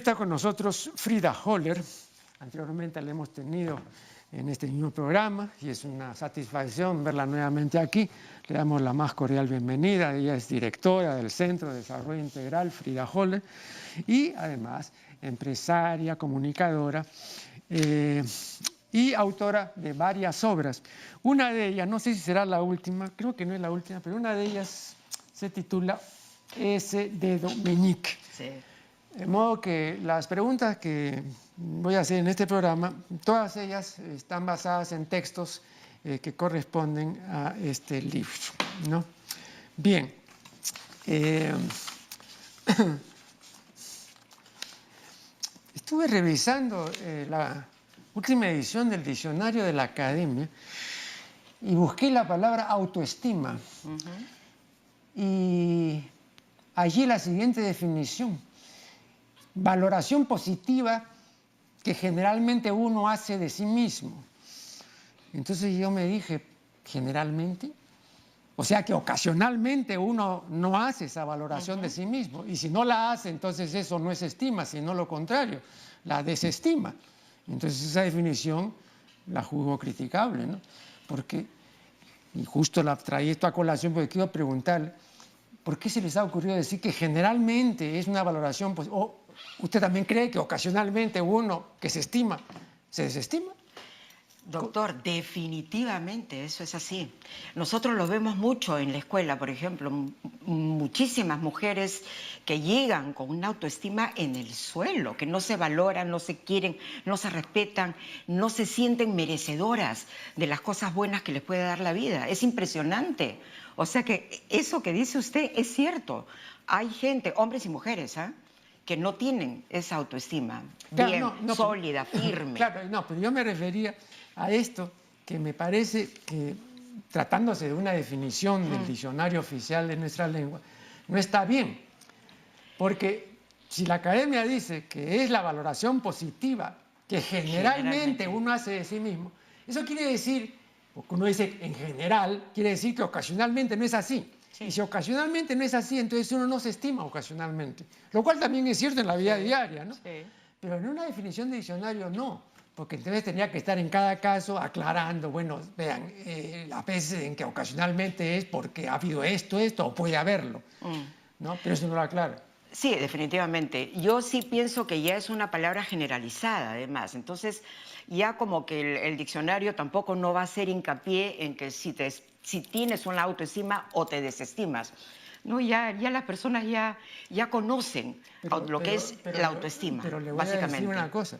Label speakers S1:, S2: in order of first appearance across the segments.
S1: está con nosotros Frida Holler. Anteriormente la hemos tenido en este mismo programa y es una satisfacción verla nuevamente aquí. Le damos la más cordial bienvenida. Ella es directora del Centro de Desarrollo Integral Frida Holler y además empresaria, comunicadora y autora de varias obras. Una de ellas, no sé si será la última, creo que no es la última, pero una de ellas se titula Ese dedo meñique.
S2: Sí.
S1: De modo que las preguntas que voy a hacer en este programa, todas ellas están basadas en textos que corresponden a este libro, ¿no? Bien. Estuve revisando la última edición del diccionario de la Academia y busqué la palabra autoestima. Y allí la siguiente definición: valoración positiva que generalmente uno hace de sí mismo. Entonces yo me dije, ¿generalmente? O sea que ocasionalmente uno no hace esa valoración de sí mismo. Y si no la hace, entonces eso no es estima, sino lo contrario, la desestima. Entonces esa definición la juzgo criticable, ¿no? Porque, y justo la traí esto a colación porque quiero preguntarle, ¿por qué se les ha ocurrido decir que generalmente es una valoración, pues, o usted también cree que ocasionalmente uno que se estima, se desestima?
S2: Doctor, definitivamente eso es así. Nosotros lo vemos mucho en la escuela, por ejemplo, muchísimas mujeres que llegan con una autoestima en el suelo, que no se valoran, no se quieren, no se respetan, no se sienten merecedoras de las cosas buenas que les puede dar la vida. Es impresionante. O sea que eso que dice usted es cierto. Hay gente, hombres y mujeres, que no tienen esa autoestima
S1: Claro,
S2: bien, sólida, firme.
S1: Claro, no, pero yo me refería a esto que me parece que, tratándose de una definición del diccionario oficial de nuestra lengua, no está bien. Porque si la Academia dice que es la valoración positiva que generalmente uno hace de sí mismo, eso quiere decir, porque uno dice en general, quiere decir que ocasionalmente no es así. Sí. Y si ocasionalmente no es así, entonces uno no se estima ocasionalmente. Lo cual también es cierto en la vida diaria, ¿no? Sí. Pero en una definición de diccionario no. Porque entonces tenía que estar en cada caso aclarando, bueno, vean, las veces en que ocasionalmente es porque ha habido esto, o puede haberlo, ¿no? Pero eso no lo aclara.
S2: Sí, definitivamente. Yo sí pienso que ya es una palabra generalizada, además. Entonces, ya como que el diccionario tampoco no va a hacer hincapié en que si tienes una autoestima o te desestimas. No, ya las personas ya conocen lo que es la autoestima,
S1: pero le voy
S2: básicamente.
S1: a decir una cosa.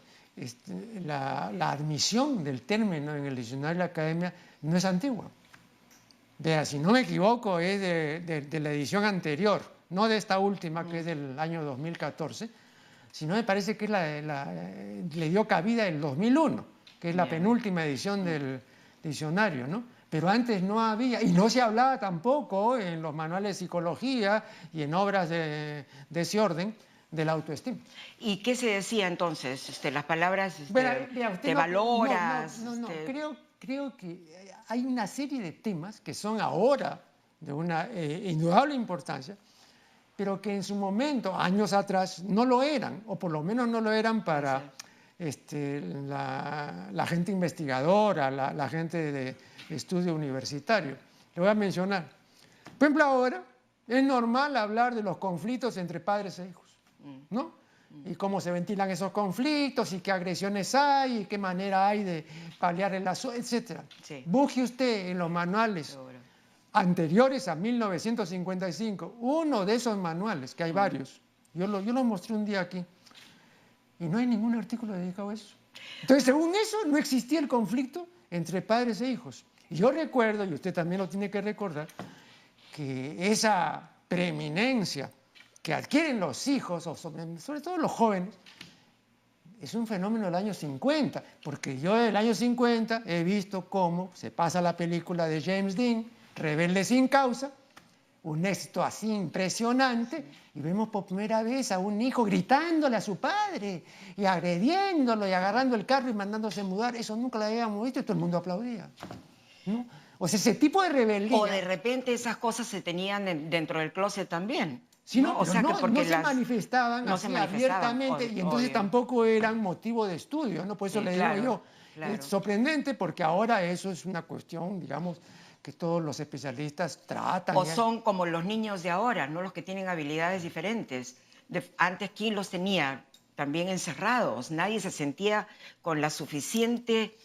S1: La admisión del término en el diccionario de la Academia no es antigua. Vea, si no me equivoco, es de la edición anterior, no de esta última, que es del año 2014, sino me parece que le dio cabida el 2001, que es la penúltima edición del diccionario, ¿no? Pero antes no había, y no se hablaba tampoco en los manuales de psicología y en obras de ese orden, de la autoestima.
S2: ¿Y qué se decía entonces? Las palabras,
S1: bueno, mira,
S2: ¿te valoras?
S1: No. Creo que hay una serie de temas que son ahora de una indudable importancia, pero que en su momento, años atrás, no lo eran, o por lo menos no lo eran para la gente investigadora, la gente de estudio universitario. Le voy a mencionar. Por ejemplo, ahora es normal hablar de los conflictos entre padres e hijos, ¿no? Y cómo se ventilan esos conflictos, y qué agresiones hay, y qué manera hay de paliar el asunto, etc. Sí. Busque usted en los manuales anteriores a 1955, uno de esos manuales, que hay varios, yo los mostré un día aquí, y no hay ningún artículo dedicado a eso. Entonces, según eso, no existía el conflicto entre padres e hijos. Y yo recuerdo, y usted también lo tiene que recordar, que esa preeminencia que adquieren los hijos, o sobre todo los jóvenes, es un fenómeno del año 50, porque yo del año 50 he visto cómo se pasa la película de James Dean, Rebelde sin causa, un éxito así impresionante, y vemos por primera vez a un hijo gritándole a su padre, y agrediéndolo, y agarrando el carro y mandándose mudar. Eso nunca lo habíamos visto y todo el mundo aplaudía, ¿no? O sea, ese tipo de rebeldía...
S2: O de repente esas cosas se tenían dentro del closet también.
S1: Sí,
S2: ¿no?
S1: no, pero no se manifestaban
S2: no
S1: así
S2: se manifestaban,
S1: abiertamente y entonces
S2: obvio.
S1: tampoco eran motivo de estudio, ¿no? Por eso le
S2: claro,
S1: digo yo,
S2: claro.
S1: es sorprendente porque ahora eso es una cuestión, digamos, que todos los especialistas tratan.
S2: O son como los niños de ahora, ¿no? Los que tienen habilidades diferentes. Antes, ¿quién los tenía también encerrados? Nadie se sentía con la suficiente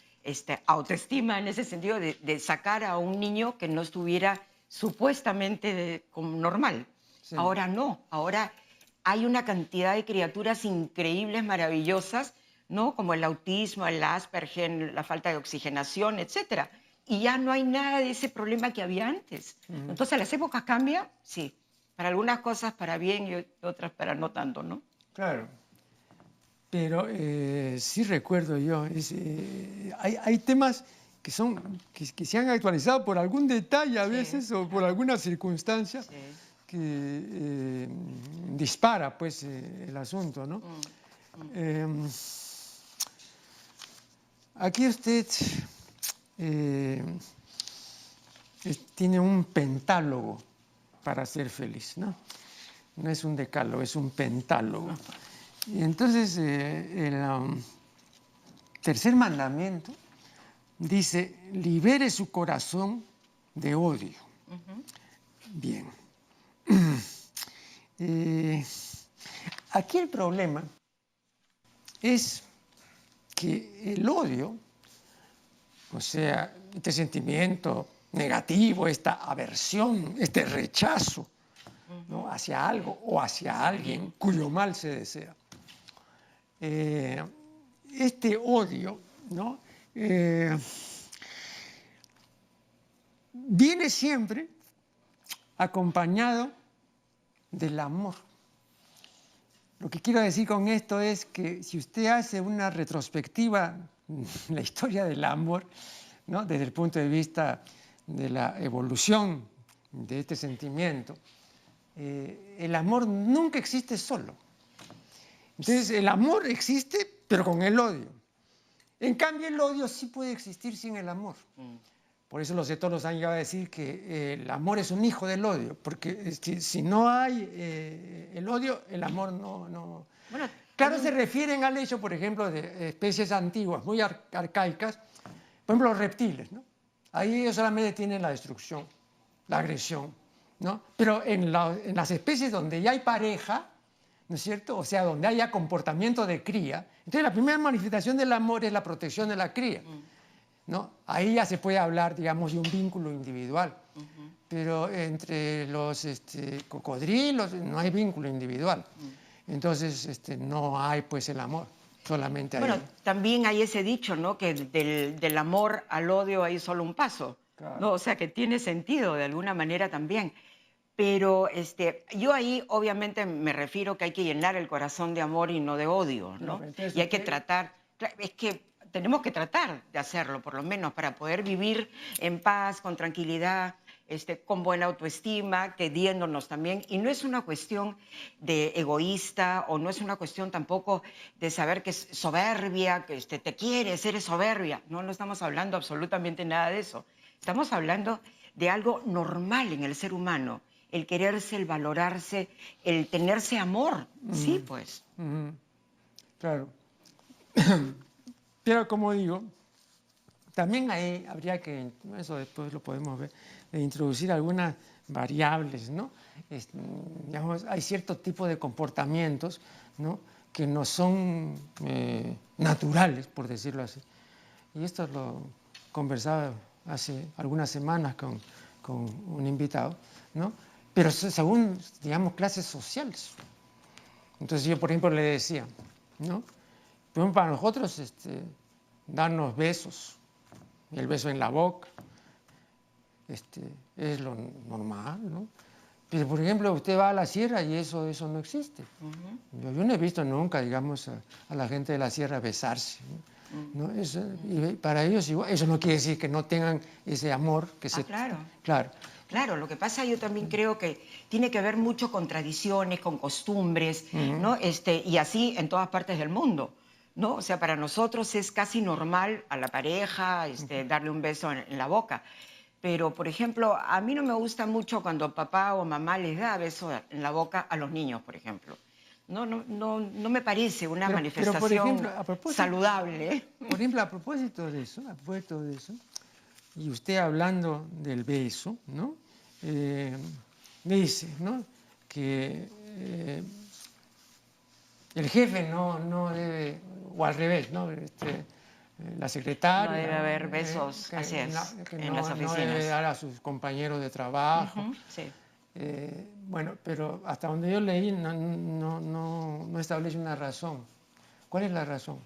S2: autoestima en ese sentido de sacar a un niño que no estuviera supuestamente como normal. Sí. Ahora no, ahora hay una cantidad de criaturas increíbles, maravillosas, ¿no? Como el autismo, el Asperger, la falta de oxigenación, etcétera. Y ya no hay nada de ese problema que había antes. Entonces, ¿las épocas cambian? Sí. Para algunas cosas para bien y otras para no tanto, ¿no?
S1: Claro. Pero sí recuerdo yo, hay temas que se han actualizado por algún detalle a veces o por alguna circunstancia que dispara pues el asunto, ¿no? Aquí usted tiene un pentálogo para ser feliz, ¿no? No es un decálogo, es un pentálogo. Y entonces el tercer mandamiento dice, libere su corazón de odio. Bien. Aquí el problema es que el odio, o sea, este sentimiento negativo, esta aversión, este rechazo, ¿no? Hacia algo o hacia alguien cuyo mal se desea. Este odio, ¿no? Viene siempre acompañado del amor. Lo que quiero decir con esto es que si usted hace una retrospectiva en la historia del amor, ¿no? Desde el punto de vista de la evolución de este sentimiento, el amor nunca existe solo. Entonces, el amor existe, pero con el odio. En cambio, el odio sí puede existir sin el amor. Por eso los etólogos han llegado a decir que el amor es un hijo del odio, porque si no hay el odio, el amor no... Bueno, claro, se refieren al hecho, por ejemplo, de especies antiguas, muy arcaicas, por ejemplo, los reptiles, ¿no? Ahí ellos solamente tienen la destrucción, la agresión, ¿no? Pero en las especies donde ya hay pareja, ¿no es cierto? O sea, donde haya comportamiento de cría. Entonces, la primera manifestación del amor es la protección de la cría, ¿no? Ahí ya se puede hablar, digamos, de un vínculo individual. Pero entre los cocodrilos no hay vínculo individual. Entonces, no hay, pues, el amor. Solamente hay...
S2: Bueno, también hay ese dicho, ¿no? Que del amor al odio hay solo un paso. Claro. ¿No? O sea, que tiene sentido de alguna manera también. Pero yo ahí obviamente me refiero que hay que llenar el corazón de amor y no de odio, ¿no? Entonces, y hay que tratar, es que tenemos que tratar de hacerlo, por lo menos, para poder vivir en paz, con tranquilidad, con buena autoestima, queriéndonos también. Y no es una cuestión de egoísta o no es una cuestión tampoco de saber que es soberbia, que te quieres, eres soberbia. No, no estamos hablando absolutamente nada de eso. Estamos hablando de algo normal en el ser humano. El quererse, el valorarse, el tenerse amor. Sí, pues.
S1: Claro. Pero como digo, también ahí habría que, eso después lo podemos ver, de introducir algunas variables, ¿no? Digamos, hay cierto tipo de comportamientos, ¿no? Que no son naturales, por decirlo así. Y esto lo conversaba hace algunas semanas con un invitado, ¿no? Pero según, digamos, clases sociales. Entonces yo, por ejemplo, le decía, ¿no? Por ejemplo, para nosotros, darnos besos, el beso en la boca, es lo normal, ¿no? Pero, por ejemplo, usted va a la sierra y eso no existe. Yo no he visto nunca, digamos, a la gente de la sierra besarse, ¿no? Y para ellos igual, eso no quiere decir que no tengan ese amor que
S2: Claro.
S1: Claro.
S2: Claro, lo que pasa yo también creo que tiene que ver mucho con tradiciones, con costumbres, ¿no? Y así en todas partes del mundo, ¿no? O sea, para nosotros es casi normal a la pareja darle un beso en la boca. Pero, por ejemplo, a mí no me gusta mucho cuando papá o mamá les da besos en la boca a los niños, por ejemplo. No me parece una
S1: Pero,
S2: manifestación
S1: por ejemplo, a propósito,
S2: saludable.
S1: por ejemplo, y usted hablando del beso, ¿no? Dice, ¿no? Que el jefe no debe, o al revés, ¿no? La secretaria.
S2: No debe haber besos, así es, en las oficinas.
S1: No debe dar a sus compañeros de trabajo.
S2: Sí.
S1: Bueno, pero hasta donde yo leí no establece una razón. ¿Cuál es la razón?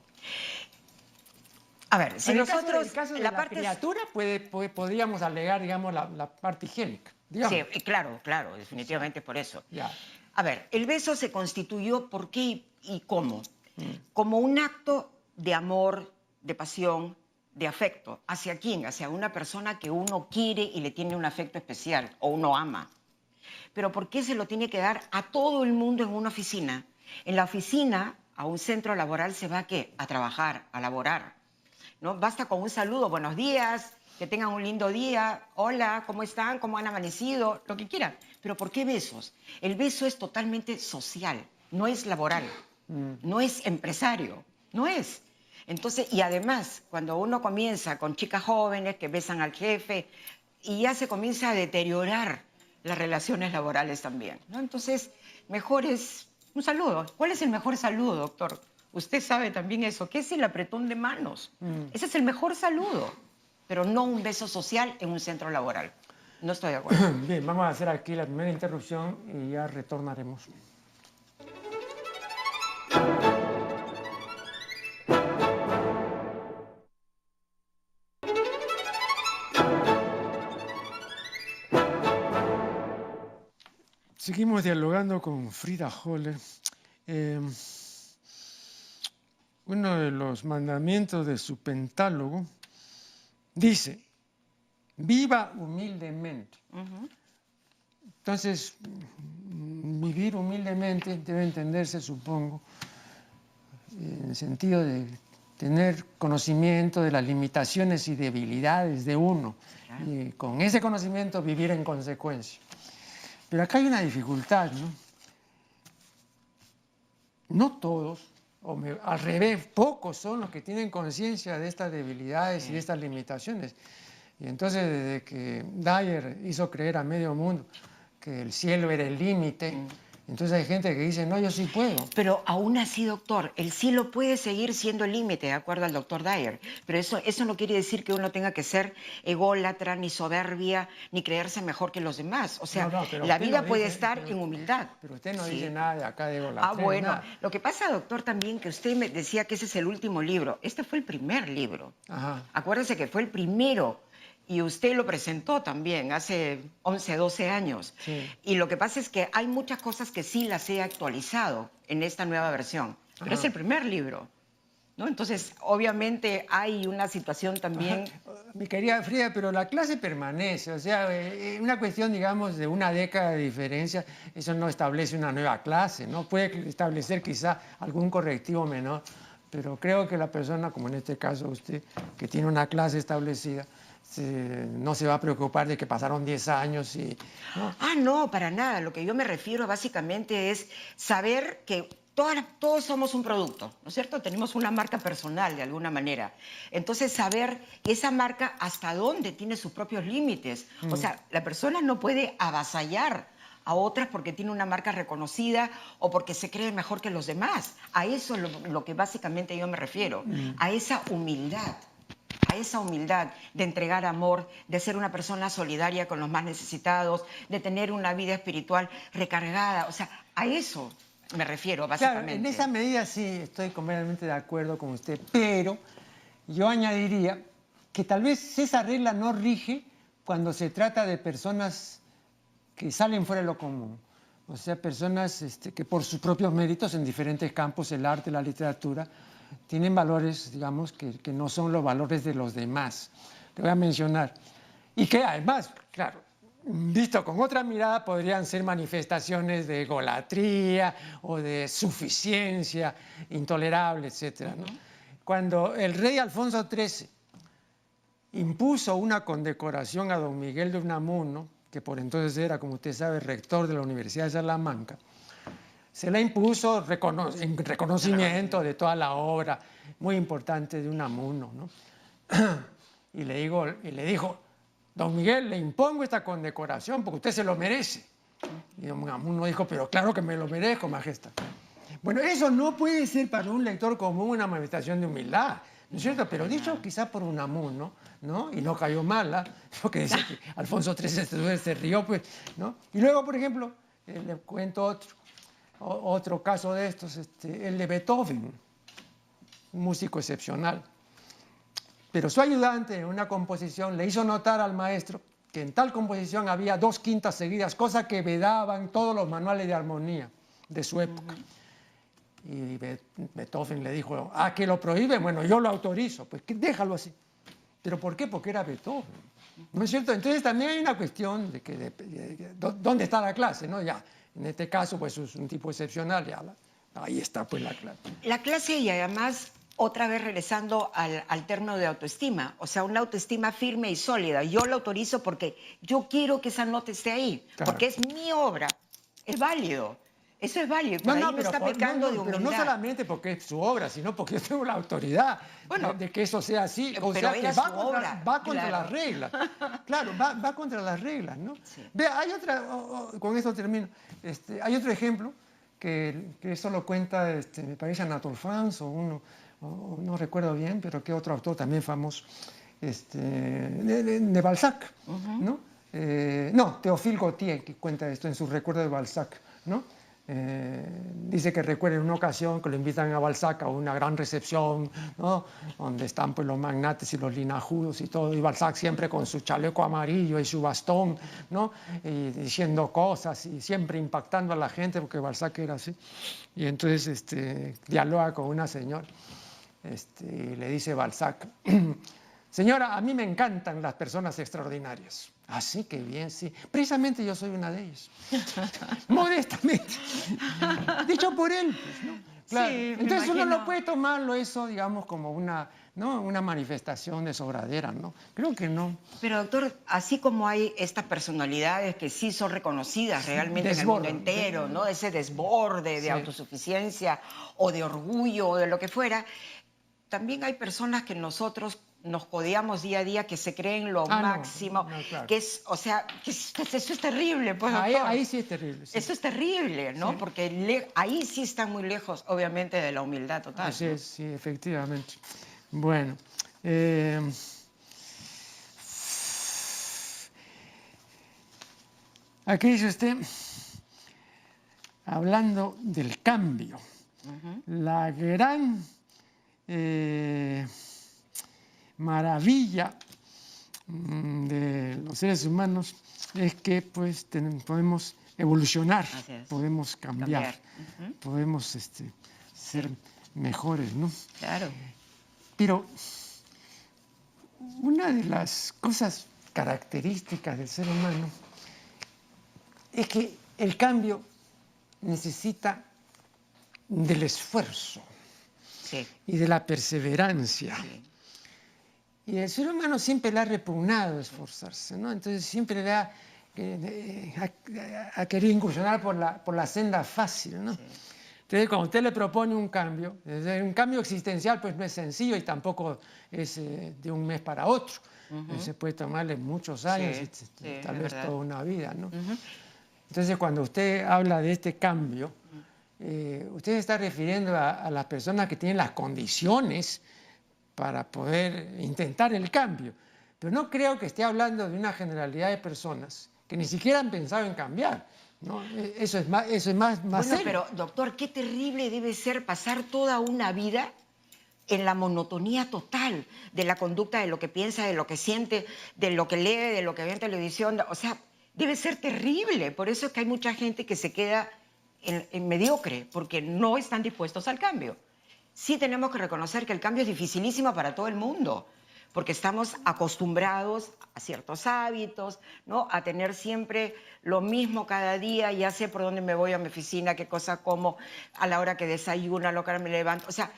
S2: A ver, si nosotros...
S1: En el caso de la criatura podríamos alegar, digamos, la parte higiénica. Digamos.
S2: Sí, claro, definitivamente es por eso.
S1: Ya.
S2: A ver, el beso se constituyó ¿por qué y cómo? Como un acto de amor, de pasión, de afecto. ¿Hacia quién? Hacia una persona que uno quiere y le tiene un afecto especial o uno ama. Pero ¿por qué se lo tiene que dar a todo el mundo en una oficina? En la oficina, a un centro laboral se va ¿a qué? A trabajar, a laborar, ¿no? Basta con un saludo, buenos días, que tengan un lindo día, hola, ¿cómo están? ¿Cómo han amanecido? Lo que quieran. Pero ¿por qué besos? El beso es totalmente social, no es laboral, no es empresario, no es. Entonces, y además, cuando uno comienza con chicas jóvenes que besan al jefe, y ya se comienza a deteriorar las relaciones laborales también, ¿no? Entonces, mejor es un saludo. ¿Cuál es el mejor saludo, doctor? Usted sabe también eso. ¿Qué es el apretón de manos? Ese es el mejor saludo, pero no un beso social en un centro laboral. No estoy de acuerdo.
S1: Bien, vamos a hacer aquí la primera interrupción y ya retornaremos. Seguimos dialogando con Frida Holler. Uno de los mandamientos de su pentálogo dice, viva humildemente. Entonces, vivir humildemente debe entenderse, supongo, en el sentido de tener conocimiento de las limitaciones y debilidades de uno. Claro. Y con ese conocimiento vivir en consecuencia. Pero acá hay una dificultad, ¿no? No todos, al revés, pocos son los que tienen conciencia de estas debilidades y de estas limitaciones. Y entonces, desde que Dyer hizo creer a medio mundo que el cielo era el límite, entonces hay gente que dice, no, yo sí puedo.
S2: Pero aún así, doctor, el cielo puede seguir siendo el límite, de acuerdo al doctor Dyer. Pero eso no quiere decir que uno tenga que ser ególatra, ni soberbia, ni creerse mejor que los demás. O sea, la vida puede estar en humildad.
S1: Pero usted no dice nada de acá de egolatría.
S2: Bueno,
S1: nada.
S2: Lo que pasa, doctor, también que usted me decía que ese es el último libro. Este fue el primer libro.
S1: Ajá.
S2: Acuérdese que fue el primero. Y usted lo presentó también hace 11, 12 años.
S1: Sí.
S2: Y lo que pasa es que hay muchas cosas que sí las he actualizado en esta nueva versión. Pero es el primer libro, ¿no? Entonces, obviamente hay una situación también...
S1: Mi querida Frida, pero la clase permanece. O sea, una cuestión, digamos, de una década de diferencia, eso no establece una nueva clase, ¿no? Puede establecer quizá algún correctivo menor, pero creo que la persona, como en este caso usted, que tiene una clase establecida, no se va a preocupar de que pasaron 10 años y... ¿no?
S2: No, para nada. Lo que yo me refiero básicamente es saber que todos somos un producto, ¿no es cierto? Tenemos una marca personal de alguna manera. Entonces, saber esa marca hasta dónde tiene sus propios límites. O sea, la persona no puede avasallar a otras porque tiene una marca reconocida o porque se cree mejor que los demás. A eso es lo que básicamente yo me refiero, a esa humildad. A esa humildad de entregar amor, de ser una persona solidaria con los más necesitados, de tener una vida espiritual recargada. O sea, a eso me refiero básicamente.
S1: Claro, en esa medida sí estoy completamente de acuerdo con usted, pero yo añadiría que tal vez esa regla no rige cuando se trata de personas que salen fuera de lo común. O sea, personas que por sus propios méritos en diferentes campos, el arte, la literatura, tienen valores, digamos, que no son los valores de los demás. Te voy a mencionar. Y que además, claro, visto con otra mirada, podrían ser manifestaciones de egolatría o de suficiencia intolerable, etc., ¿no? Cuando el rey Alfonso XIII impuso una condecoración a don Miguel de Unamuno, que por entonces era, como usted sabe, rector de la Universidad de Salamanca. Se la impuso en reconocimiento de toda la obra muy importante de Unamuno, ¿no? Y le dijo, don Miguel, le impongo esta condecoración porque usted se lo merece. Y don Unamuno dijo, pero claro que me lo merezco, majestad. Bueno, eso no puede ser para un lector común una manifestación de humildad, ¿no es cierto? Pero dicho quizás por Unamuno, ¿no? Y no cayó mala, porque dice que Alfonso XIII se rió, pues, ¿no? Y luego, por ejemplo, le cuento otro caso de estos, el de Beethoven, un músico excepcional. Pero su ayudante en una composición le hizo notar al maestro que en tal composición había 2 quintas seguidas, cosa que vedaban todos los manuales de armonía de su época. Y Beethoven le dijo, que lo prohíbe, bueno, yo lo autorizo, pues déjalo así. ¿Pero por qué? Porque era Beethoven, ¿no es cierto? Entonces también hay una cuestión de dónde está la clase, ¿no? Ya, en este caso, pues es un tipo excepcional, ya ahí está pues la clase.
S2: La clase y además, otra vez regresando al término de autoestima, o sea, una autoestima firme y sólida. Yo lo autorizo porque yo quiero que esa nota esté ahí, claro, porque es mi obra, es válido. Eso es válido, por ahí no está pecando de humildad.
S1: Pero no solamente porque es su obra, sino porque yo tengo la autoridad de que eso sea así. O sea, que va contra las reglas. Claro, va contra las reglas, ¿no? Sí. Vea, hay otra, con esto termino, hay otro ejemplo que eso lo cuenta, me parece Anatole France o uno, no recuerdo bien, pero que otro autor también famoso, de Balzac, ¿no? No, Théophile Gautier, que cuenta esto en sus recuerdos de Balzac, ¿no? Dice que recuerda en una ocasión que lo invitan a Balzac a una gran recepción, ¿no? Donde están pues los magnates y los linajudos y todo, y Balzac siempre con su chaleco amarillo y su bastón, ¿no? Y diciendo cosas y siempre impactando a la gente, porque Balzac era así. Y entonces dialoga con una señora y le dice Balzac, señora, a mí me encantan las personas extraordinarias. Ah, sí, qué bien, sí. Precisamente yo soy una de ellas. Modestamente. Dicho por él, pues, ¿no? Claro. Sí, entonces uno no puede tomarlo eso, digamos, como una manifestación de sobradera, ¿no? Creo que no.
S2: Pero, doctor, así como hay estas personalidades que sí son reconocidas realmente en el mundo entero, ¿no? Ese desborde de autosuficiencia o de orgullo o de lo que fuera, también hay personas que nosotros nos codeamos día a día que se creen lo máximo, no, claro, que es, o sea, eso es terrible, pues, doctor.
S1: Ahí sí es terrible. Sí.
S2: Eso es terrible, ¿no? Sí. Porque ahí sí están muy lejos, obviamente, de la humildad total.
S1: Así es, sí, efectivamente. Bueno, aquí dice usted, hablando del cambio, la gran maravilla de los seres humanos es que pues podemos evolucionar, podemos cambiar. Podemos ser mejores, ¿no?
S2: Claro.
S1: Pero una de las cosas características del ser humano es que el cambio necesita del esfuerzo y de la perseverancia. Sí. Y el ser humano siempre le ha repugnado esforzarse, ¿no? Entonces siempre le ha querido incursionar por la senda fácil, ¿no? Sí. Entonces cuando usted le propone un cambio existencial, pues no es sencillo y tampoco es de un mes para otro. Se puede tomarle muchos años y tal vez toda una vida, ¿no? Entonces cuando usted habla de este cambio, usted se está refiriendo a las personas que tienen las condiciones para poder intentar el cambio. Pero no creo que esté hablando de una generalidad de personas que ni siquiera han pensado en cambiar, ¿no? Eso es más bueno, serio.
S2: Pero, doctor, qué terrible debe ser pasar toda una vida en la monotonía total de la conducta, de lo que piensa, de lo que siente, de lo que lee, de lo que ve en televisión. O sea, debe ser terrible. Por eso es que hay mucha gente que se queda en mediocre, porque no están dispuestos al cambio. Sí tenemos que reconocer que el cambio es dificilísimo para todo el mundo, porque estamos acostumbrados a ciertos hábitos, ¿no? A tener siempre lo mismo cada día, ya sé por dónde me voy a mi oficina, qué cosa como, a la hora que desayuno, a la hora que me levanto. O sea,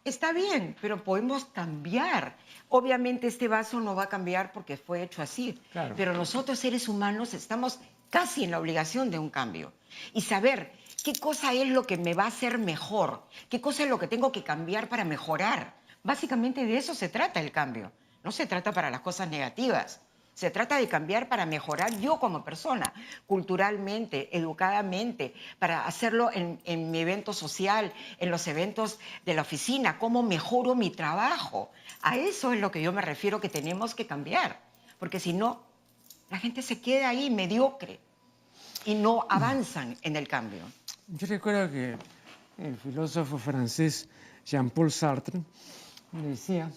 S2: Está bien, pero podemos cambiar. Obviamente este vaso no va a cambiar porque fue hecho así,
S1: Claro.
S2: pero nosotros seres humanos estamos casi en la obligación de un cambio. Y saber qué cosa es lo que me va a hacer mejor, qué cosa es lo que tengo que cambiar para mejorar. Básicamente de eso se trata el cambio. No se trata para las cosas negativas. Se trata de cambiar para mejorar yo como persona, culturalmente, educadamente, para hacerlo en mi evento social, en los eventos de la oficina, cómo mejoro mi trabajo. A eso es lo que yo me refiero que tenemos que cambiar, porque si no, la gente se queda ahí mediocre y no avanzan en el cambio.
S1: Yo recuerdo que el filósofo francés Jean-Paul Sartre decía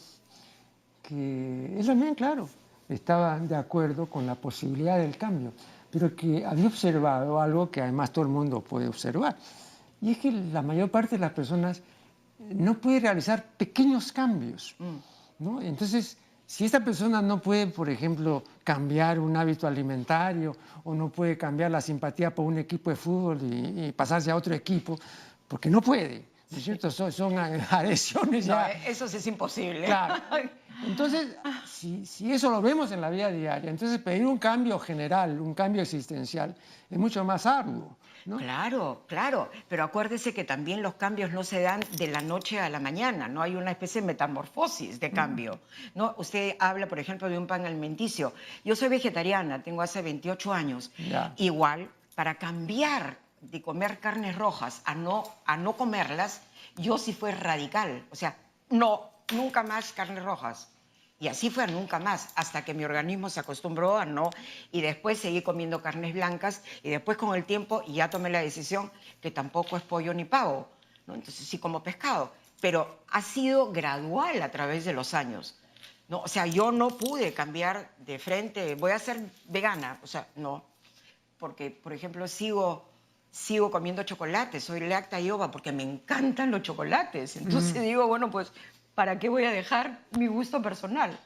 S1: que él también, claro, estaba de acuerdo con la posibilidad del cambio, pero que había observado algo que además todo el mundo puede observar, y es que la mayor parte de las personas no puede realizar pequeños cambios, ¿no? Entonces, si esta persona no puede, por ejemplo, cambiar un hábito alimentario o no puede cambiar la simpatía por un equipo de fútbol y pasarse a otro equipo, porque no puede, ¿no es cierto? Son adhesiones ya.
S2: No, eso sí es imposible.
S1: Claro. Entonces, si eso lo vemos en la vida diaria, entonces pedir un cambio general, un cambio existencial, es mucho más arduo, ¿no?
S2: Claro, claro, pero acuérdese que también los cambios no se dan de la noche a la mañana, no hay una especie de metamorfosis de cambio, ¿no? Usted habla, por ejemplo, de un pan alimenticio. Yo soy vegetariana, tengo hace 28 años.
S1: Ya.
S2: Igual, para cambiar de comer carnes rojas a no comerlas, yo sí fui radical, o sea, no, nunca más carnes rojas. Y así fue nunca más, hasta que mi organismo se acostumbró a no, y después seguí comiendo carnes blancas, y después con el tiempo ya tomé la decisión que tampoco es pollo ni pavo, ¿no? Entonces sí como pescado, pero ha sido gradual a través de los años, ¿no? O sea, yo no pude cambiar de frente, voy a ser vegana, o sea, no, porque, por ejemplo, sigo comiendo chocolate, soy lacta y ova porque me encantan los chocolates. Entonces digo, bueno, pues, ¿para qué voy a dejar mi gusto personal?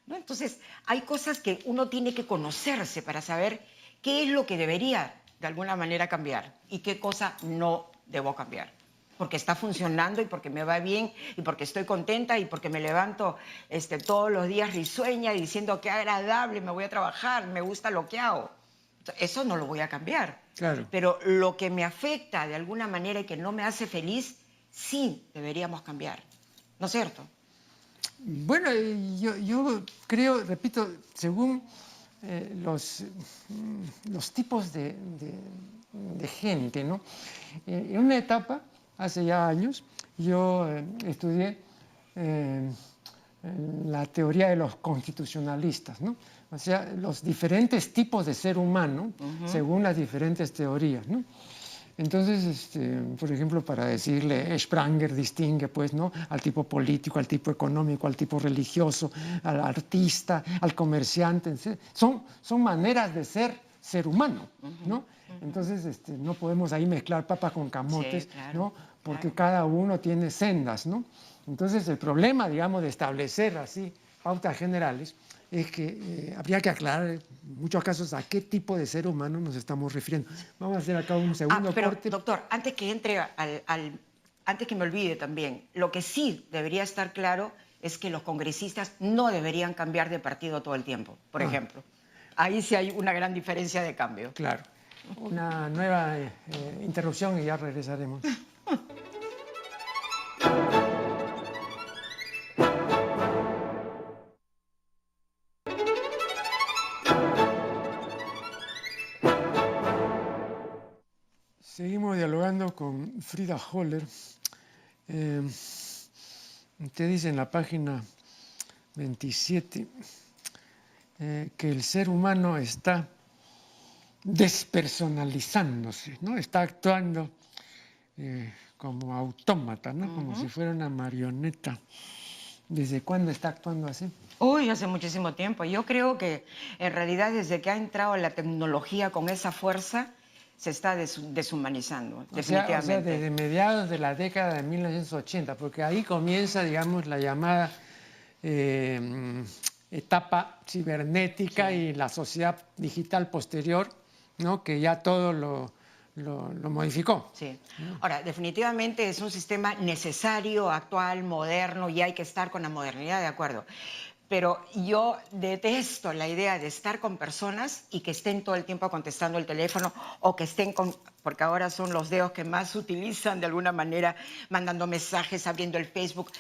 S2: ¿No? Entonces, hay cosas que uno tiene que conocerse para saber qué es lo que debería, de alguna manera, cambiar y qué cosa no debo cambiar. Porque está funcionando y porque me va bien y porque estoy contenta y porque me levanto todos los días risueña y diciendo qué agradable, me voy a trabajar, me gusta lo que hago. Eso no lo voy a cambiar.
S1: Claro.
S2: Pero lo que me afecta de alguna manera y que no me hace feliz, sí deberíamos cambiar. ¿No es cierto?
S1: Bueno, yo creo, repito, según los tipos de gente, ¿no? En una etapa, hace ya años, yo estudié la teoría de los constitucionalistas, ¿no? O sea, los diferentes tipos de ser humano según las diferentes teorías, ¿no? Entonces, por ejemplo, para decirle, Spranger distingue, pues, ¿no?, al tipo político, al tipo económico, al tipo religioso, al artista, al comerciante. Son maneras de ser humano, ¿no? Entonces, no podemos ahí mezclar papas con camotes,
S2: Sí, claro,
S1: ¿no? Porque
S2: claro.
S1: cada uno tiene sendas, ¿no? Entonces, el problema, digamos, de establecer así pautas generales es que habría que aclarar en muchos casos a qué tipo de ser humano nos estamos refiriendo. Vamos a hacer acá un segundo
S2: pero,
S1: corte.
S2: doctor, antes que entre antes que me olvide también, lo que sí debería estar claro es que los congresistas no deberían cambiar de partido todo el tiempo, por ejemplo. Ahí sí hay una gran diferencia de cambio.
S1: Claro. Una nueva interrupción y ya regresaremos. Seguimos dialogando con Frida Holler. Usted dice en la página 27 que el ser humano está despersonalizándose, ¿no? Está actuando como autómata, ¿no? Como si fuera una marioneta. ¿Desde cuándo está actuando así?
S2: Uy, hace muchísimo tiempo. Yo creo que en realidad desde que ha entrado la tecnología con esa fuerza, se está deshumanizando, definitivamente.
S1: O sea, desde mediados de la década de 1980, porque ahí comienza, digamos, la llamada etapa cibernética y la sociedad digital posterior, ¿no? Que ya todo lo lo modificó.
S2: Sí. Ahora, definitivamente es un sistema necesario, actual, moderno, y hay que estar con la modernidad, de acuerdo. Pero yo detesto la idea de estar con personas y que estén todo el tiempo contestando el teléfono o que estén con... Porque ahora son los dedos que más utilizan de alguna manera, mandando mensajes, abriendo el Facebook.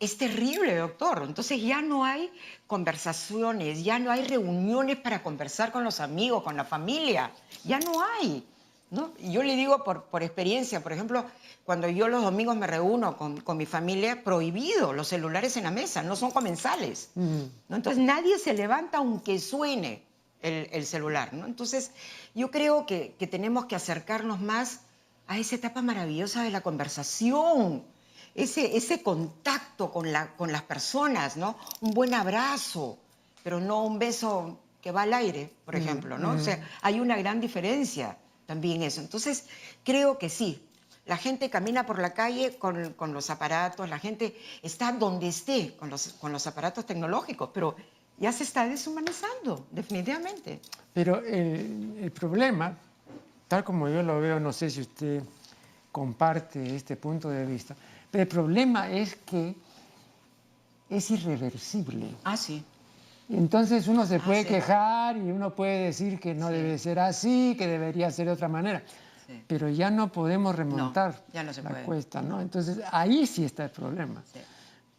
S2: Es terrible, doctor. Entonces ya no hay conversaciones, ya no hay reuniones para conversar con los amigos, con la familia. Ya no hay, ¿no? Y yo le digo por experiencia, por ejemplo, cuando yo los domingos me reúno con mi familia, prohibido los celulares en la mesa, no son comensales, ¿no? Entonces nadie se levanta aunque suene el celular, ¿no? Entonces yo creo que tenemos que acercarnos más a esa etapa maravillosa de la conversación, ese contacto con las personas, ¿no? Un buen abrazo, pero no un beso que va al aire, por ejemplo, ¿no? O sea, hay una gran diferencia también eso. Entonces, creo que sí, la gente camina por la calle con los aparatos, la gente está donde esté con los aparatos tecnológicos, pero ya se está deshumanizando, definitivamente.
S1: Pero el problema, tal como yo lo veo, no sé si usted comparte este punto de vista, pero el problema es que es irreversible.
S2: Ah, sí.
S1: Entonces uno se puede quejar y uno puede decir que no debe ser así, que debería ser de otra manera, pero ya no podemos remontar la cuesta, ¿no? Entonces ahí sí está el problema,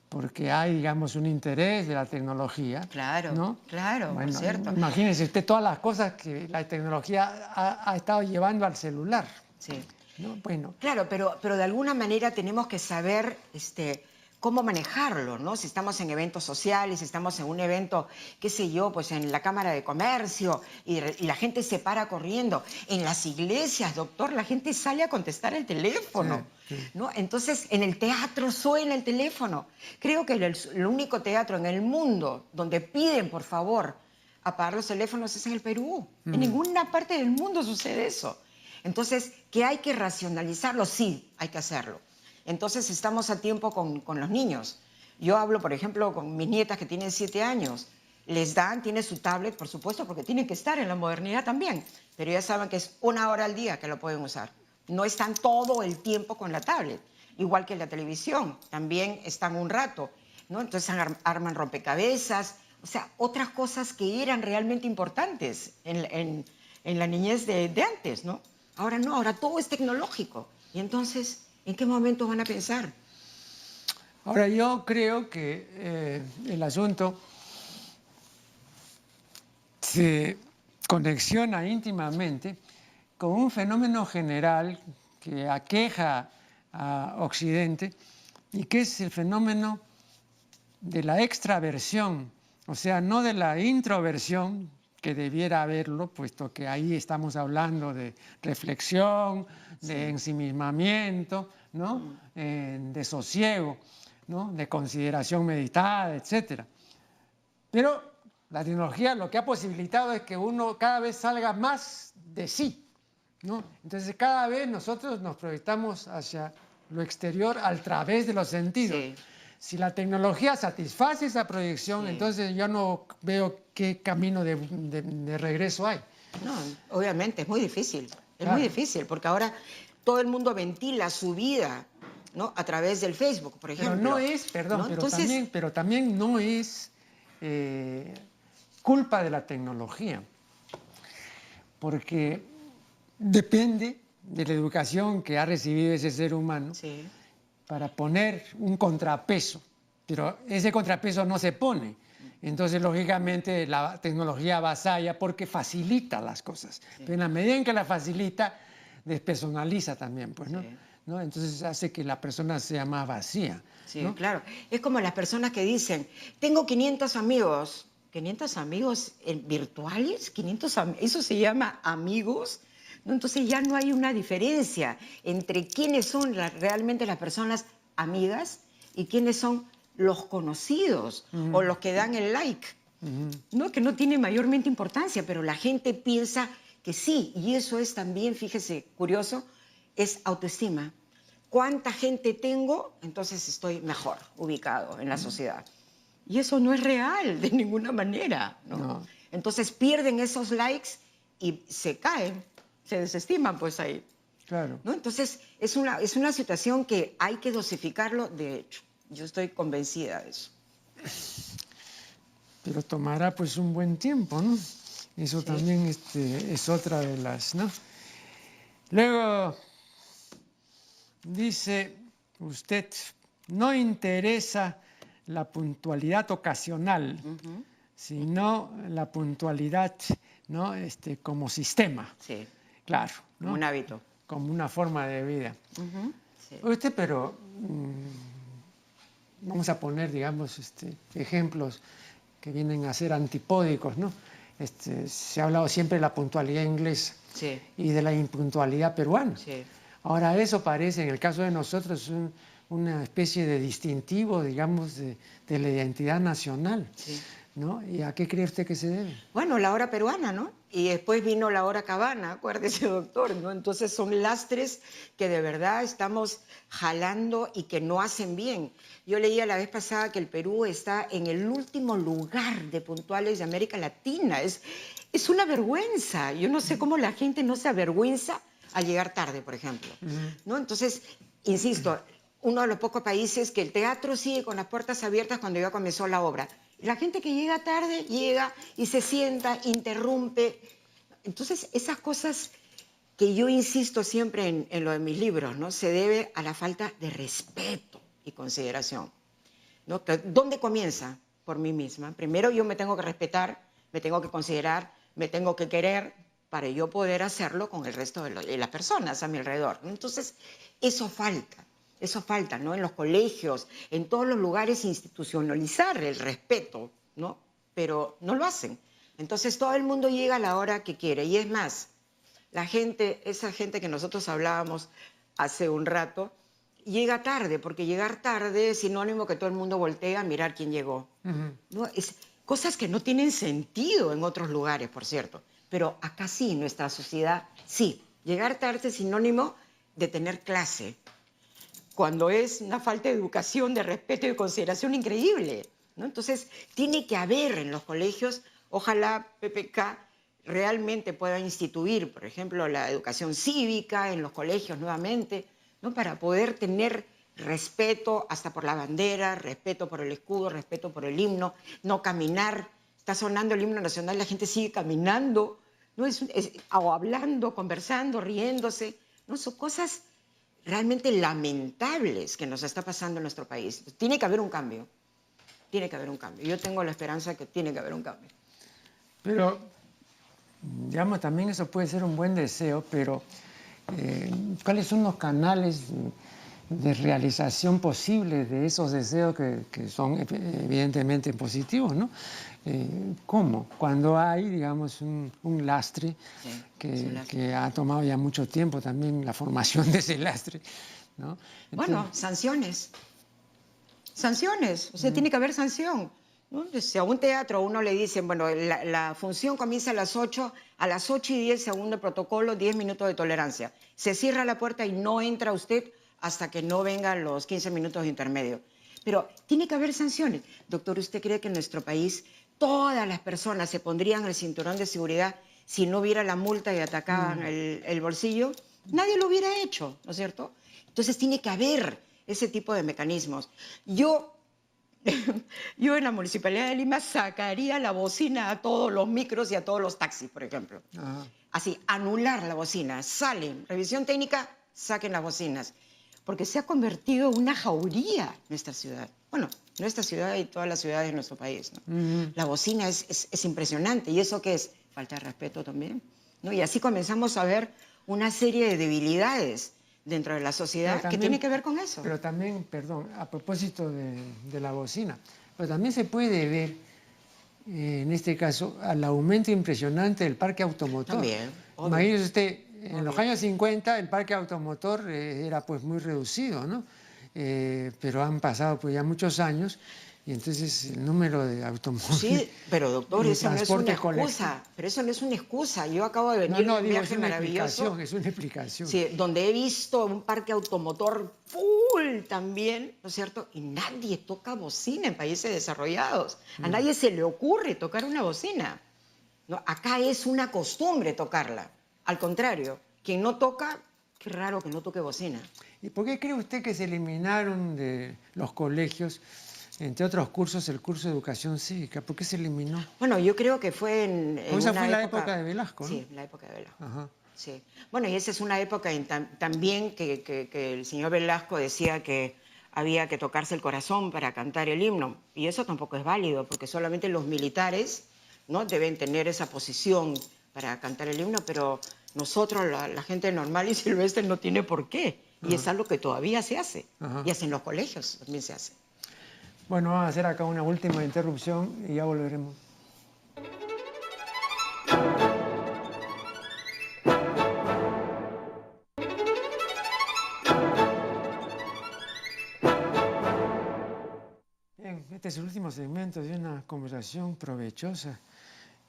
S1: porque hay, digamos, un interés de la tecnología.
S2: Claro,
S1: ¿no?
S2: claro,
S1: bueno,
S2: es cierto.
S1: Imagínese usted todas las cosas que la tecnología ha estado llevando al celular.
S2: Sí.
S1: ¿no? Bueno.
S2: Claro, pero de alguna manera tenemos que saber cómo manejarlo, ¿no? Si estamos en eventos sociales, si estamos en un evento, qué sé yo, pues en la Cámara de Comercio y la gente se para corriendo. En las iglesias, doctor, la gente sale a contestar el teléfono, ¿no? Entonces, en el teatro suena el teléfono. Creo que el único teatro en el mundo donde piden, por favor, apagar los teléfonos es en el Perú. En ninguna parte del mundo sucede eso. Entonces, ¿que hay que racionalizarlo? Sí, hay que hacerlo. Entonces, estamos a tiempo con los niños. Yo hablo, por ejemplo, con mis nietas que tienen 7 años. Tienen su tablet, por supuesto, porque tienen que estar en la modernidad también. Pero ya saben que es 1 hora al día que lo pueden usar. No están todo el tiempo con la tablet. Igual que la televisión, también están un rato, ¿no? Entonces, arman rompecabezas. O sea, otras cosas que eran realmente importantes en la niñez de antes, ¿no? Ahora no, ahora todo es tecnológico. Y entonces, ¿en qué momento van a pensar?
S1: Ahora, yo creo que el asunto se conexiona íntimamente con un fenómeno general que aqueja a Occidente y que es el fenómeno de la extraversión, o sea, no de la introversión, que debiera haberlo, puesto que ahí estamos hablando de reflexión, de ensimismamiento, ¿no? De sosiego, ¿no? De consideración meditada, etc. Pero la tecnología lo que ha posibilitado es que uno cada vez salga más de sí, ¿no? Entonces cada vez nosotros nos proyectamos hacia lo exterior a través de los sentidos. Sí. Si la tecnología satisface esa proyección, entonces yo no veo qué camino de regreso hay.
S2: No, obviamente, es muy difícil. Es muy difícil, porque ahora todo el mundo ventila su vida, ¿no? A través del Facebook, por ejemplo.
S1: Pero no es, perdón, ¿no? pero también no es culpa de la tecnología, porque depende de la educación que ha recibido ese ser humano. Sí. Para poner un contrapeso, pero ese contrapeso no se pone. Entonces, lógicamente, la tecnología avasalla porque facilita las cosas. Pero en la medida en que la facilita, despersonaliza también, pues, ¿no? ¿no? Entonces hace que la persona sea más vacía.
S2: Sí,
S1: ¿no?
S2: Claro. Es como las personas que dicen, tengo 500 amigos. ¿500 amigos virtuales? ¿Eso se llama amigos? ¿No? Entonces ya no hay una diferencia entre quiénes son realmente las personas amigas y quiénes son los conocidos o los que dan el like, ¿no? Que no tiene mayormente importancia, pero la gente piensa que sí, y eso es también, fíjese, curioso, es autoestima. ¿Cuánta gente tengo? Entonces estoy mejor ubicado en la sociedad. Y eso no es real de ninguna manera, ¿no? No. Entonces pierden esos likes y se caen. Se desestiman, pues ahí.
S1: Claro.
S2: ¿no? Entonces, es una situación que hay que dosificarlo, de hecho. Yo estoy convencida de eso.
S1: Pero tomará pues un buen tiempo, ¿no? Eso
S2: Sí.
S1: también es otra de las, ¿no? Luego dice usted, no interesa la puntualidad ocasional, sino la puntualidad, ¿no? Como sistema.
S2: Sí.
S1: Claro, ¿no?
S2: Como un hábito.
S1: Como una forma de vida.
S2: Sí.
S1: Usted, pero vamos a poner, digamos, ejemplos que vienen a ser antipódicos, ¿no? Se ha hablado siempre de la puntualidad inglesa
S2: Sí.
S1: y de la impuntualidad peruana.
S2: Sí.
S1: Ahora, eso parece, en el caso de nosotros, una especie de distintivo, digamos, de la identidad nacional.
S2: Sí.
S1: ¿No? ¿Y a qué cree usted que se debe?
S2: Bueno, la hora peruana, ¿no? Y después vino la hora cabana, acuérdese, doctor, ¿no? Entonces son lastres que de verdad estamos jalando y que no hacen bien. Yo leía la vez pasada que el Perú está en el último lugar de puntuales de América Latina. Es una vergüenza. Yo no sé cómo la gente no se avergüenza al llegar tarde, por ejemplo, ¿no? Entonces, insisto, uno de los pocos países que el teatro sigue con las puertas abiertas cuando ya comenzó la obra. La gente que llega tarde, llega y se sienta, interrumpe. Entonces, esas cosas que yo insisto siempre en lo de mis libros, ¿no? Se debe a la falta de respeto y consideración, ¿no? ¿Dónde comienza? Por mí misma. Primero yo me tengo que respetar, me tengo que considerar, me tengo que querer para yo poder hacerlo con el resto de las personas a mi alrededor. Entonces, eso falta, ¿no? En los colegios, en todos los lugares, institucionalizar el respeto, ¿no? Pero no lo hacen. Entonces todo el mundo llega a la hora que quiere. Y es más, la gente, esa gente que nosotros hablábamos hace un rato, llega tarde, porque llegar tarde es sinónimo que todo el mundo voltea a mirar quién llegó. ¿No? Cosas que no tienen sentido en otros lugares, por cierto. Pero acá sí, en nuestra sociedad, sí. Llegar tarde es sinónimo de tener clase, cuando es una falta de educación, de respeto y de consideración increíble, ¿no? Entonces, tiene que haber en los colegios, ojalá PPK realmente pueda instituir, por ejemplo, la educación cívica en los colegios nuevamente, ¿no? Para poder tener respeto hasta por la bandera, respeto por el escudo, respeto por el himno, no caminar. Está sonando el himno nacional, la gente sigue caminando, ¿no? O hablando, conversando, riéndose, ¿no? Son cosas realmente lamentables que nos está pasando en nuestro país. Tiene que haber un cambio. Tiene que haber un cambio. Yo tengo la esperanza que tiene que haber un cambio.
S1: Pero, digamos, también eso puede ser un buen deseo, pero ¿cuáles son los canales de realización posible de esos deseos que son evidentemente positivos, ¿no? ¿Cómo? Cuando hay, digamos, un lastre,
S2: Sí,
S1: que ha tomado ya mucho tiempo también la formación de ese lastre, ¿no? Entonces,
S2: bueno, sanciones. Sanciones. O sea, tiene que haber sanción, ¿no? Si a un teatro uno le dicen, bueno, la función comienza a las 8 y 10, según el protocolo, 10 minutos de tolerancia. Se cierra la puerta y no entra usted hasta que no vengan los 15 minutos de intermedio. Pero tiene que haber sanciones. Doctor, ¿usted cree que en nuestro país todas las personas se pondrían el cinturón de seguridad si no hubiera la multa y atacaban el bolsillo? Nadie lo hubiera hecho, ¿no es cierto? Entonces tiene que haber ese tipo de mecanismos. Yo en la Municipalidad de Lima sacaría la bocina a todos los micros y a todos los taxis, por ejemplo. Así, anular la bocina. Salen, revisión técnica, saquen las bocinas. Porque se ha convertido en una jauría nuestra ciudad. Bueno, nuestra ciudad y todas las ciudades de nuestro país, ¿no? La bocina es impresionante. ¿Y eso qué es? Falta de respeto también, ¿no? Y así comenzamos a ver una serie de debilidades dentro de la sociedad también, que tiene que ver con eso.
S1: Pero también, perdón, a propósito de la bocina, pero también se puede ver, en este caso, al aumento impresionante del parque automotor.
S2: También, obvio.
S1: Imagínese usted, en los años 50 el parque automotor era pues muy reducido, ¿no? Pero han pasado pues ya muchos años y entonces el número de automóviles...
S2: Sí, pero doctor, eso no es una excusa.
S1: Colectivo.
S2: Pero eso no es una excusa. Yo acabo de venir de un viaje maravilloso.
S1: Es una explicación.
S2: Sí, donde he visto un parque automotor full también, ¿no es cierto? Y nadie toca bocina en países desarrollados. A nadie se le ocurre tocar una bocina, ¿no? Acá es una costumbre tocarla. Al contrario, quien no toca Qué raro que no toque bocina.
S1: ¿Y por qué cree usted que se eliminaron de los colegios, entre otros cursos, el curso de educación cívica? ¿Por qué se eliminó?
S2: Bueno, yo creo que fue en
S1: Esa
S2: una
S1: fue la época de Velasco, ¿no?
S2: Sí, la época de Velasco.
S1: Ajá.
S2: Sí. Bueno, y esa es una época también que el señor Velasco decía que había que tocarse el corazón para cantar el himno. Y eso tampoco es válido, porque solamente los militares, ¿no?, deben tener esa posición para cantar el himno, pero nosotros, la gente normal y silvestre, no tiene por qué. Y es algo que todavía se hace.
S1: Ajá.
S2: Y hasta en los colegios también se hace.
S1: Bueno, vamos a hacer acá una última interrupción y ya volveremos. Bien, este es el último segmento de una conversación provechosa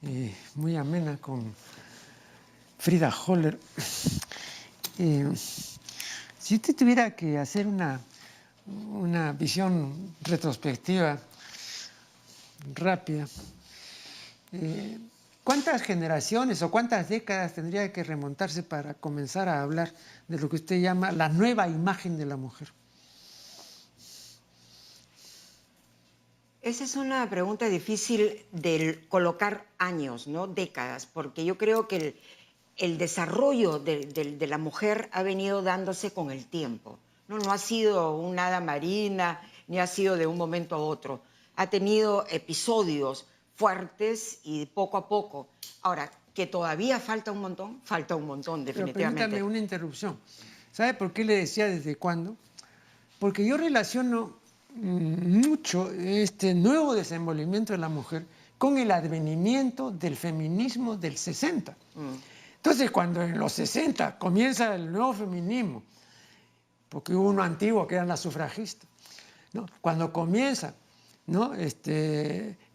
S1: y muy amena con Frida Holler. Si usted tuviera que hacer una visión retrospectiva rápida, ¿cuántas generaciones o cuántas décadas tendría que remontarse para comenzar a hablar de lo que usted llama la nueva imagen de la mujer?
S2: Esa es una pregunta difícil de colocar años, ¿no? Décadas, porque yo creo que el desarrollo de la mujer ha venido dándose con el tiempo. No ha sido una hada marina, ni ha sido de un momento a otro. Ha tenido episodios fuertes y poco a poco. Ahora, que todavía falta un montón definitivamente.
S1: Pero permítame una interrupción. ¿Sabe por qué le decía desde cuándo? Porque yo relaciono mucho este nuevo desenvolvimiento de la mujer con el advenimiento del feminismo del 60. Entonces, cuando en los 60 comienza el nuevo feminismo, porque hubo uno antiguo que eran las sufragistas, ¿no? Cuando comienza, ¿no?,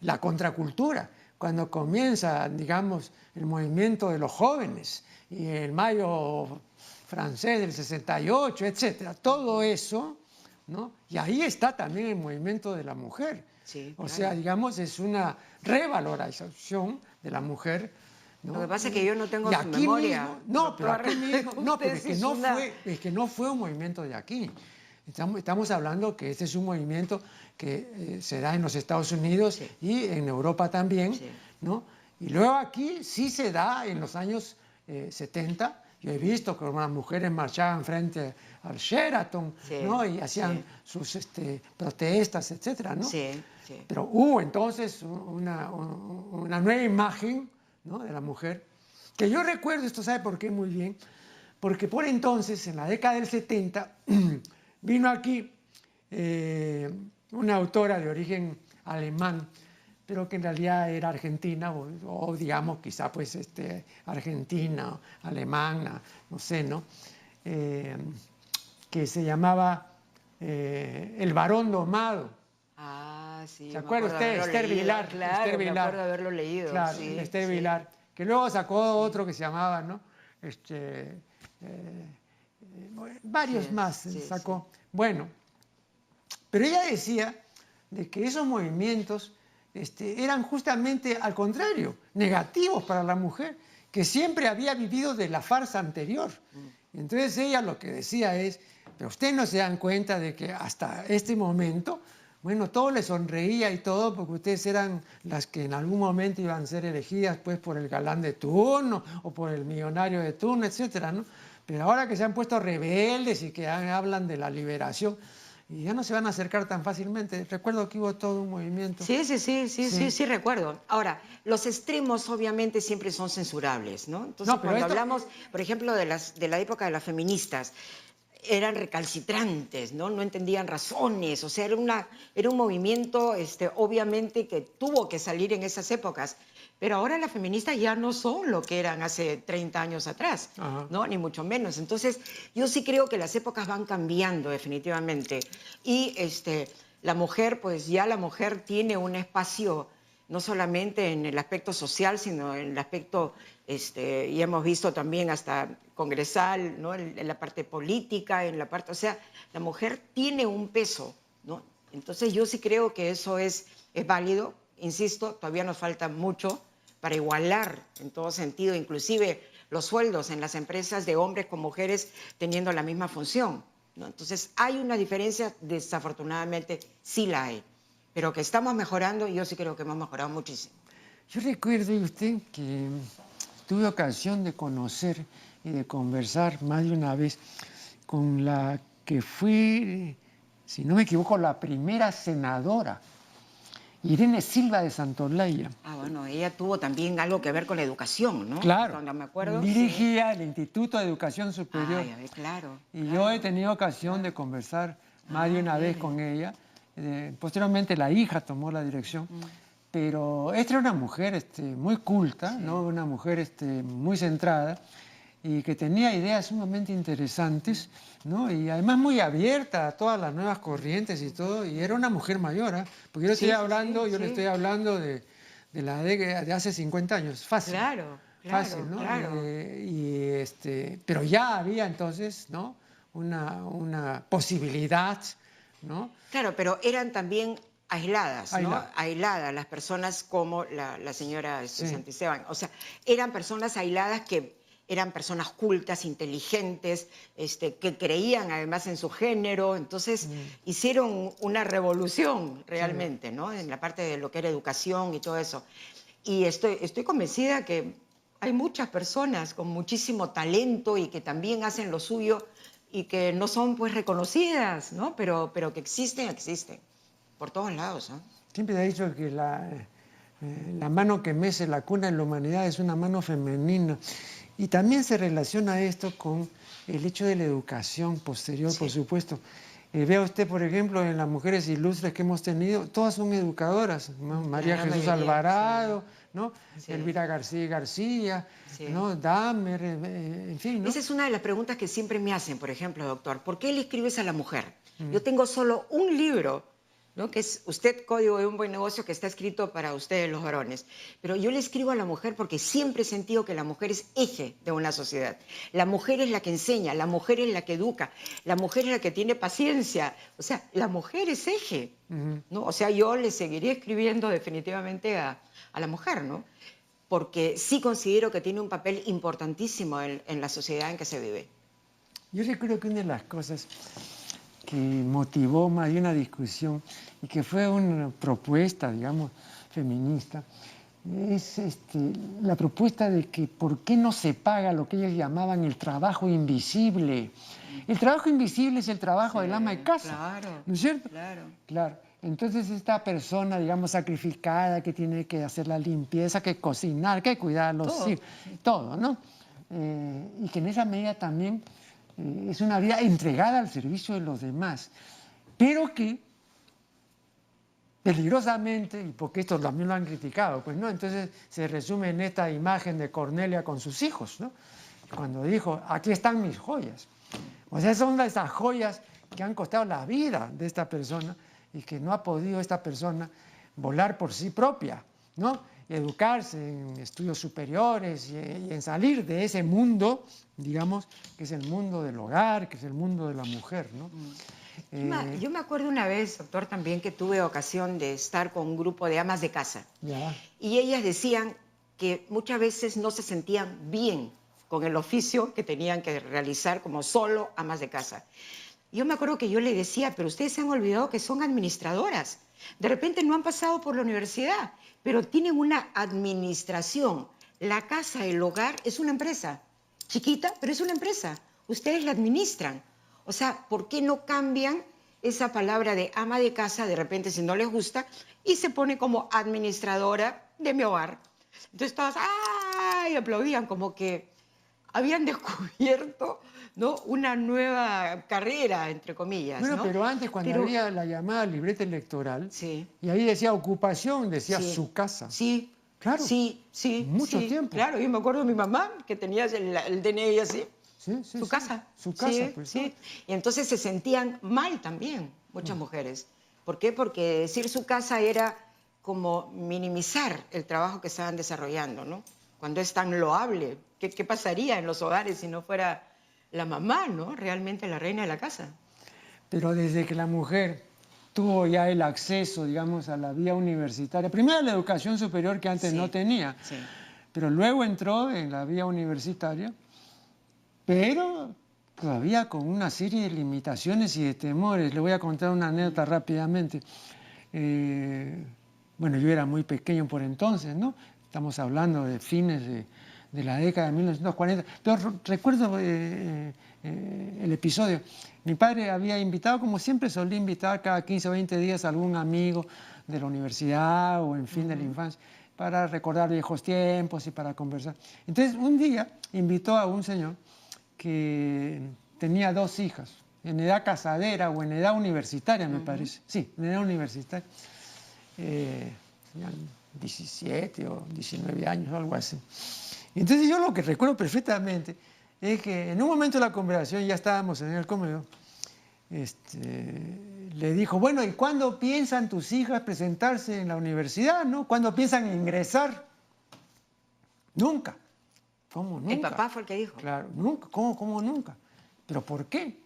S1: la contracultura, cuando comienza, digamos, el movimiento de los jóvenes y el mayo francés del 68, etcétera, todo eso, ¿no? Y ahí está también el movimiento de la mujer.
S2: Sí,
S1: o
S2: claro.
S1: sea, digamos, es una revalorización de la mujer, ¿no?
S2: Lo que pasa es que yo no tengo
S1: y
S2: su
S1: aquí
S2: memoria.
S1: Mismo, no, pero aquí mismo, no, pero es que no fue un movimiento de aquí. Estamos hablando que este es un movimiento que se da en los Estados Unidos, sí, y en Europa también, sí, ¿no? Y luego aquí sí se da en los años 70. Yo he visto que unas mujeres marchaban frente al Sheraton, sí, ¿no?, y hacían, sí, sus protestas, etcétera, ¿no?
S2: Sí, sí.
S1: Pero hubo entonces una nueva imagen, ¿no?, de la mujer, que yo recuerdo, esto sabe por qué muy bien, porque por entonces, en la década del 70, vino aquí una autora de origen alemán, pero que en realidad era argentina, o digamos, quizá pues argentina, alemana, no sé, ¿no? Que se llamaba El varón domado.
S2: Ah, sí.
S1: ¿Se acuerda usted? Esther Vilar.
S2: Claro,
S1: Esther Vilar.
S2: me acuerdo haberlo leído.
S1: Claro,
S2: sí,
S1: Esther
S2: sí.
S1: Vilar, que luego sacó otro que se llamaba, ¿no? Varios
S2: Sí,
S1: más
S2: sí,
S1: sacó.
S2: sí.
S1: Bueno, pero ella decía de que esos movimientos eran justamente al contrario, negativos para la mujer, que siempre había vivido de la farsa anterior. Entonces ella lo que decía es, pero ustedes no se dan cuenta de que hasta este momento, bueno, todo les sonreía y todo, porque ustedes eran las que en algún momento iban a ser elegidas pues por el galán de turno o por el millonario de turno, etcétera, ¿no? Pero ahora que se han puesto rebeldes y que hablan de la liberación, y ya no se van a acercar tan fácilmente. Recuerdo que hubo todo un movimiento.
S2: Sí, recuerdo. Ahora, los extremos obviamente siempre son censurables, ¿no? Entonces, cuando hablamos, por ejemplo, de la época de las feministas, eran recalcitrantes, ¿no? No entendían razones, o sea, era un movimiento, obviamente, que tuvo que salir en esas épocas. Pero ahora las feministas ya no son lo que eran hace 30 años atrás, ¿no? Ni mucho menos. Entonces, yo sí creo que las épocas van cambiando definitivamente. Y la mujer, pues ya la mujer tiene un espacio no solamente en el aspecto social, sino en el aspecto, y hemos visto también hasta congresal, ¿no? En la parte política, en la parte, o sea, la mujer tiene un peso, ¿no? Entonces yo sí creo que eso es válido. Insisto, todavía nos falta mucho para igualar en todo sentido, inclusive los sueldos en las empresas de hombres con mujeres teniendo la misma función, ¿no? Entonces, hay una diferencia, desafortunadamente, sí la hay. Pero que estamos mejorando, yo sí creo que hemos mejorado muchísimo.
S1: Yo recuerdo, usted, que tuve ocasión de conocer y de conversar más de una vez con la que fue, si no me equivoco, la primera senadora, Irene Silva de Santolaya.
S2: Ah, bueno, ella tuvo también algo que ver con la educación, ¿no?
S1: Claro.
S2: Donde me acuerdo.
S1: Dirigía el Instituto de Educación Superior.
S2: Ay, a ver, claro.
S1: Y yo he tenido ocasión de conversar más de una vez con ella. Posteriormente la hija tomó la dirección. Pero esta era una mujer muy culta, ¿no? Una mujer muy centrada y que tenía ideas sumamente interesantes, ¿no? Y además muy abierta a todas las nuevas corrientes y todo. Y era una mujer mayor, ¿eh? Porque yo le estoy hablando de la de hace 50 años, fácil.
S2: Claro,
S1: fácil, ¿no?
S2: claro.
S1: Pero ya había entonces, ¿no? Una posibilidad, ¿no?
S2: Claro, pero eran también aisladas, ¿no? Aisladas las personas como la señora Santisteban. O sea, eran personas aisladas que eran personas cultas, inteligentes, que creían además en su género. Entonces, hicieron una revolución realmente, ¿no? En la parte de lo que era educación y todo eso. Y estoy convencida que hay muchas personas con muchísimo talento y que también hacen lo suyo y que no son pues reconocidas, ¿no? Pero que existen por todos lados, ¿no?
S1: Siempre he dicho que la mano que mece la cuna en la humanidad es una mano femenina. Y también se relaciona esto con el hecho de la educación posterior, por supuesto. Vea usted, por ejemplo, en las mujeres ilustres que hemos tenido, todas son educadoras, ¿no? María Jesús Alvarado, ¿no? Elvira García, ¿no? Dahmer, en fin, ¿no?
S2: Esa es una de las preguntas que siempre me hacen, por ejemplo, doctor. ¿Por qué le escribes a la mujer? Yo tengo solo un libro, ¿no? Que es Usted, Código de un Buen Negocio, que está escrito para ustedes los varones. Pero yo le escribo a la mujer porque siempre he sentido que la mujer es eje de una sociedad. La mujer es la que enseña, la mujer es la que educa, la mujer es la que tiene paciencia. O sea, la mujer es eje, ¿no? O sea, yo le seguiré escribiendo definitivamente a la mujer, ¿no? Porque sí considero que tiene un papel importantísimo en la sociedad en que se vive.
S1: Yo recuerdo que una de las cosas que motivó más de una discusión y que fue una propuesta, digamos, feminista, es la propuesta de que por qué no se paga lo que ellos llamaban el trabajo invisible. El trabajo invisible es el trabajo del ama de casa,
S2: claro,
S1: ¿no es cierto?
S2: Claro.
S1: Entonces esta persona, digamos, sacrificada, que tiene que hacer la limpieza, que cocinar, que cuidar a los hijos, todo, ¿no? Y que en esa medida también es una vida entregada al servicio de los demás, pero que peligrosamente, y porque esto también lo han criticado, pues no, entonces se resume en esta imagen de Cornelia con sus hijos, ¿no? Cuando dijo, aquí están mis joyas. O sea, son esas joyas que han costado la vida de esta persona y que no ha podido esta persona volar por sí propia, ¿no? Educarse en estudios superiores y en salir de ese mundo, digamos, que es el mundo del hogar, que es el mundo de la mujer, ¿no?
S2: Yo me acuerdo una vez, doctor, también que tuve ocasión de estar con un grupo de amas de casa. Y ellas decían que muchas veces no se sentían bien con el oficio que tenían que realizar como solo amas de casa. Yo me acuerdo que yo le decía, pero ustedes se han olvidado que son administradoras. De repente no han pasado por la universidad, pero tienen una administración. La casa, el hogar, es una empresa. Chiquita, pero es una empresa. Ustedes la administran. O sea, ¿por qué no cambian esa palabra de ama de casa, de repente, si no les gusta, y se pone como administradora de mi hogar? Entonces todas, ¡ay!, aplaudían, como que habían descubierto, ¿no?, una nueva carrera, entre comillas.
S1: Bueno,
S2: ¿no?
S1: pero antes, cuando había la llamada libreta electoral,
S2: sí,
S1: y ahí decía ocupación, decía
S2: sí,
S1: su casa.
S2: Sí,
S1: claro.
S2: Sí,
S1: mucho tiempo.
S2: Claro, yo me acuerdo de mi mamá, que tenía el DNI así. Su casa.
S1: Su casa, pues.
S2: Sí. Y entonces se sentían mal también muchas mujeres. ¿Por qué? Porque decir su casa era como minimizar el trabajo que estaban desarrollando, ¿no? Cuando es tan loable. ¿Qué pasaría en los hogares si no fuera la mamá, ¿no?, realmente la reina de la casa?
S1: Pero desde que la mujer tuvo ya el acceso, digamos, a la vía universitaria, primero a la educación superior que antes no tenía, pero luego entró en la vía universitaria, pero todavía con una serie de limitaciones y de temores. Le voy a contar una anécdota rápidamente. Bueno, yo era muy pequeño por entonces, ¿no? Estamos hablando de fines de la década de 1940. Pero recuerdo el episodio. Mi padre había invitado, como siempre solía invitar cada 15 o 20 días a algún amigo de la universidad o en fin de la infancia, para recordar viejos tiempos y para conversar. Entonces, un día invitó a un señor que tenía 2 hijas, en edad casadera o en edad universitaria, me parece. Sí, en edad universitaria. Tenían 17 o 19 años o algo así. Entonces yo lo que recuerdo perfectamente es que en un momento de la conversación, ya estábamos en el comedor, le dijo, bueno, ¿y cuándo piensan tus hijas presentarse en la universidad, no? ¿Cuándo piensan ingresar? Nunca. ¿Cómo nunca?
S2: El papá fue el que dijo.
S1: Claro, nunca. ¿Cómo nunca? ¿Pero por qué?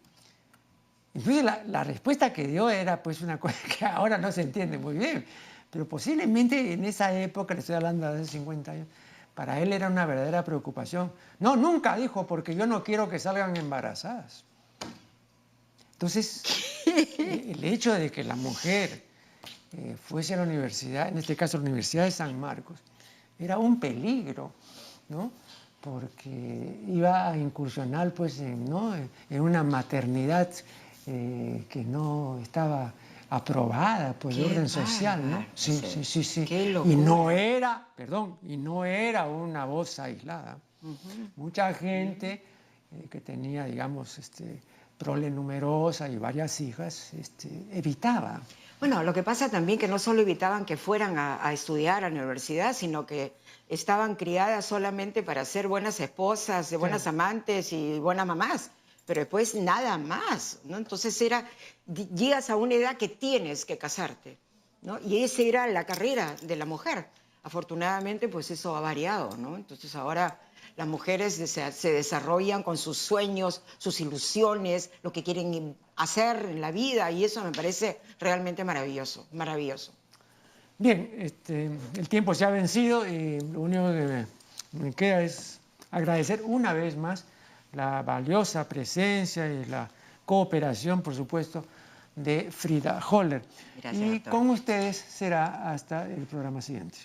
S1: Entonces la respuesta que dio era pues una cosa que ahora no se entiende muy bien, pero posiblemente en esa época, le estoy hablando de hace 50 años, para él era una verdadera preocupación. No, nunca, dijo, porque yo no quiero que salgan embarazadas. Entonces, el hecho de que la mujer fuese a la universidad, en este caso la Universidad de San Marcos, era un peligro, ¿no? Porque iba a incursionar pues, en una maternidad que no estaba aprobada pues, de orden social, ¿no? Sí.
S2: Qué locura.
S1: Y no era, y no era una voz aislada. Mucha gente que tenía, digamos, prole numerosa y varias hijas, evitaba.
S2: Bueno, lo que pasa también que no solo evitaban que fueran a estudiar a la universidad, sino que estaban criadas solamente para ser buenas esposas, buenas amantes y buenas mamás, pero después nada más, ¿no? Entonces llegas a una edad que tienes que casarte, ¿no? Y esa era la carrera de la mujer. Afortunadamente, pues eso ha variado, ¿no? Entonces ahora las mujeres se desarrollan con sus sueños, sus ilusiones, lo que quieren hacer en la vida, y eso me parece realmente maravilloso, maravilloso.
S1: Bien, el tiempo se ha vencido y lo único que me queda es agradecer una vez más la valiosa presencia y la cooperación, por supuesto, de Frida Holler.
S2: Gracias,
S1: y
S2: doctor.
S1: con ustedes será hasta el programa siguiente.